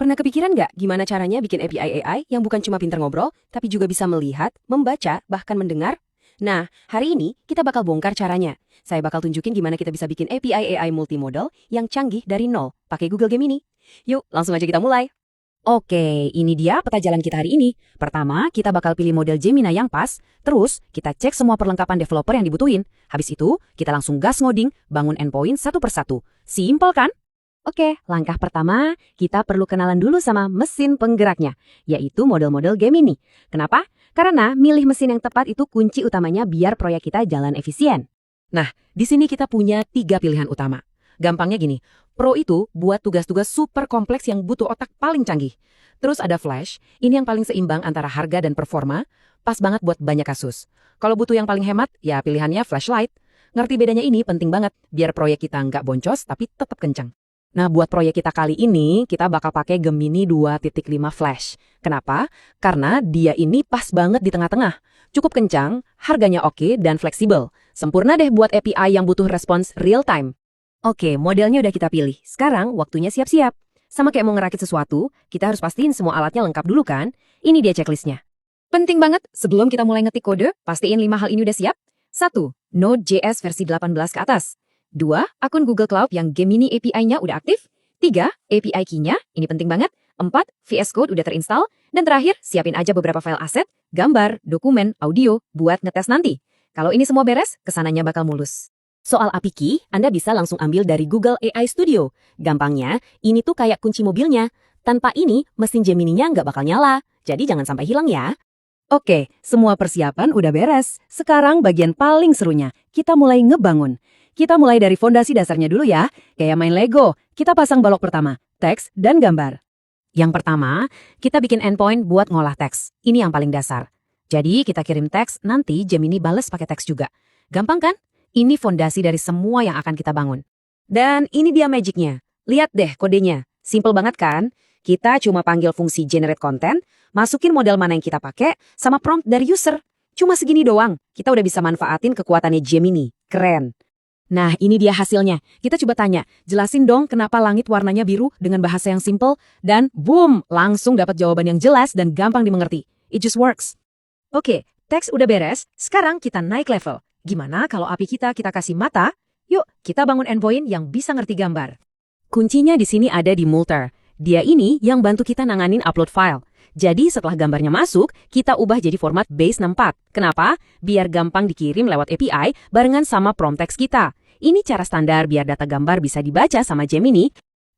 Pernah kepikiran nggak gimana caranya bikin API AI yang bukan cuma pinter ngobrol, tapi juga bisa melihat, membaca, bahkan mendengar? Nah, hari ini kita bakal bongkar caranya. Saya bakal tunjukin gimana kita bisa bikin API AI multimodal yang canggih dari nol, pakai Google Gemini. Yuk, langsung aja kita mulai. Oke, ini dia peta jalan kita hari ini. Pertama, kita bakal pilih model Gemini yang pas, terus kita cek semua perlengkapan developer yang dibutuhin. Habis itu, kita langsung gas ngoding, bangun endpoint satu persatu. Simple kan? Oke, langkah pertama, kita perlu kenalan dulu sama mesin penggeraknya, yaitu model-model Gemini. Kenapa? Karena milih mesin yang tepat itu kunci utamanya biar proyek kita jalan efisien. Nah, di sini kita punya 3 pilihan utama. Gampangnya gini, Pro itu buat tugas-tugas super kompleks yang butuh otak paling canggih. Terus ada Flash, ini yang paling seimbang antara harga dan performa, pas banget buat banyak kasus. Kalau butuh yang paling hemat, ya pilihannya Flashlight. Ngerti bedanya ini penting banget, biar proyek kita nggak boncos tapi tetap kencang. Nah, buat proyek kita kali ini, kita bakal pakai Gemini 2.5 Flash. Kenapa? Karena dia ini pas banget di tengah-tengah. Cukup kencang, harganya oke, dan fleksibel. Sempurna deh buat API yang butuh respons real time. Oke, modelnya udah kita pilih. Sekarang waktunya siap-siap. Sama kayak mau ngerakit sesuatu, kita harus pastiin semua alatnya lengkap dulu kan? Ini dia checklistnya. Penting banget, sebelum kita mulai ngetik kode, pastiin 5 hal ini udah siap. 1. Node.js versi 18 ke atas. 2. Akun Google Cloud yang Gemini API-nya udah aktif. 3. API key-nya, ini penting banget. 4. VS Code udah terinstall. Dan terakhir, siapin aja beberapa file aset, gambar, dokumen, audio, buat ngetes nanti. Kalau ini semua beres, kesananya bakal mulus. Soal API key, Anda bisa langsung ambil dari Google AI Studio. Gampangnya, ini tuh kayak kunci mobilnya. Tanpa ini, mesin Gemini-nya nggak bakal nyala. Jadi jangan sampai hilang ya. Oke, semua persiapan udah beres. Sekarang bagian paling serunya, kita mulai ngebangun. Kita mulai dari fondasi dasarnya dulu ya, kayak main Lego. Kita pasang balok pertama, teks dan gambar. Yang pertama, kita bikin endpoint buat ngolah teks. Ini yang paling dasar. Jadi kita kirim teks, nanti Gemini bales pakai teks juga. Gampang kan? Ini fondasi dari semua yang akan kita bangun. Dan ini dia magicnya. Lihat deh kodenya. Simple banget kan? Kita cuma panggil fungsi generate content, masukin model mana yang kita pakai, sama prompt dari user. Cuma segini doang, kita udah bisa manfaatin kekuatannya Gemini. Keren. Nah, ini dia hasilnya. Kita coba tanya, jelasin dong kenapa langit warnanya biru dengan bahasa yang simple, dan boom, langsung dapat jawaban yang jelas dan gampang dimengerti. It just works. Oke, teks udah beres, sekarang kita naik level. Gimana kalau API kita kasih mata? Yuk, kita bangun endpoint yang bisa ngerti gambar. Kuncinya di sini ada di Multer. Dia ini yang bantu kita nanganin upload file. Jadi setelah gambarnya masuk, kita ubah jadi format base64. Kenapa? Biar gampang dikirim lewat API barengan sama prompt teks kita. Ini cara standar biar data gambar bisa dibaca sama Gemini.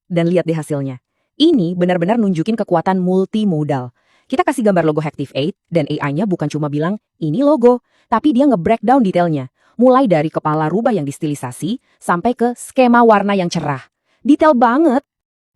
Dan lihat deh hasilnya. Ini benar-benar nunjukin kekuatan multimodal. Kita kasih gambar logo Hactive 8 dan AI-nya bukan cuma bilang, ini logo. Tapi dia nge-breakdown detailnya. Mulai dari kepala rubah yang distilisasi sampai ke skema warna yang cerah. Detail banget.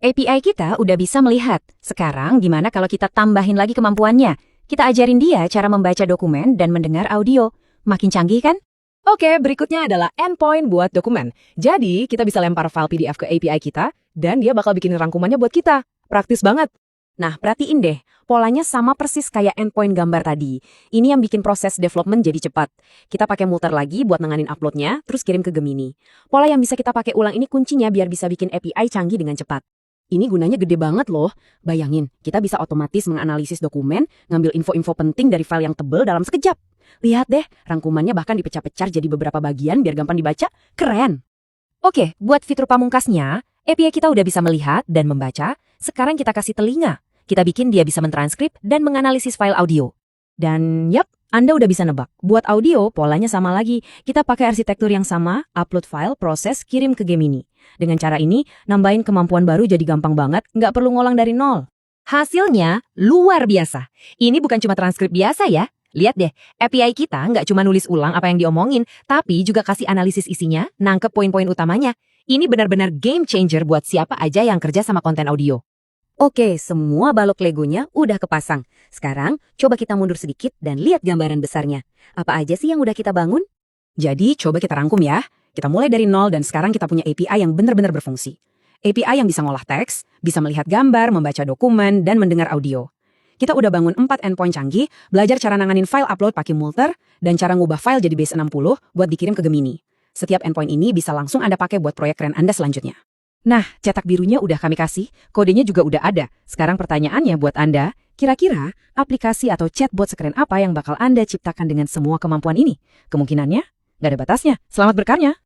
API kita udah bisa melihat. Sekarang gimana kalau kita tambahin lagi kemampuannya? Kita ajarin dia cara membaca dokumen dan mendengar audio. Makin canggih kan? Oke, berikutnya adalah endpoint buat dokumen. Jadi, kita bisa lempar file PDF ke API kita, dan dia bakal bikin rangkumannya buat kita. Praktis banget. Nah, perhatiin deh, polanya sama persis kayak endpoint gambar tadi. Ini yang bikin proses development jadi cepat. Kita pakai Multer lagi buat nanganin uploadnya, terus kirim ke Gemini. Pola yang bisa kita pakai ulang ini kuncinya biar bisa bikin API canggih dengan cepat. Ini gunanya gede banget loh. Bayangin, kita bisa otomatis menganalisis dokumen, ngambil info-info penting dari file yang tebel dalam sekejap. Lihat deh, rangkumannya bahkan dipecah-pecah jadi beberapa bagian biar gampang dibaca. Keren! Oke, buat fitur pamungkasnya, API kita udah bisa melihat dan membaca. Sekarang kita kasih telinga. Kita bikin dia bisa mentranskrip dan menganalisis file audio. Dan yap, Anda udah bisa nebak. Buat audio, polanya sama lagi. Kita pakai arsitektur yang sama, upload file, proses, kirim ke Gemini. Dengan cara ini, nambahin kemampuan baru jadi gampang banget, nggak perlu ngolang dari nol. Hasilnya luar biasa. Ini bukan cuma transkrip biasa ya. Lihat deh, API kita nggak cuma nulis ulang apa yang diomongin, tapi juga kasih analisis isinya, nangkep poin-poin utamanya. Ini benar-benar game changer buat siapa aja yang kerja sama konten audio. Oke, semua balok legonya udah kepasang. Sekarang, coba kita mundur sedikit dan lihat gambaran besarnya. Apa aja sih yang udah kita bangun? Jadi, coba kita rangkum ya. Kita mulai dari nol dan sekarang kita punya API yang benar-benar berfungsi. API yang bisa ngolah teks, bisa melihat gambar, membaca dokumen, dan mendengar audio. Kita udah bangun 4 endpoint canggih, belajar cara nanganin file upload pakai Multer, dan cara ngubah file jadi base 60 buat dikirim ke Gemini. Setiap endpoint ini bisa langsung Anda pakai buat proyek keren Anda selanjutnya. Nah, cetak birunya udah kami kasih, kodenya juga udah ada. Sekarang pertanyaannya buat Anda, kira-kira aplikasi atau chatbot sekeren apa yang bakal Anda ciptakan dengan semua kemampuan ini? Kemungkinannya nggak ada batasnya. Selamat berkarya!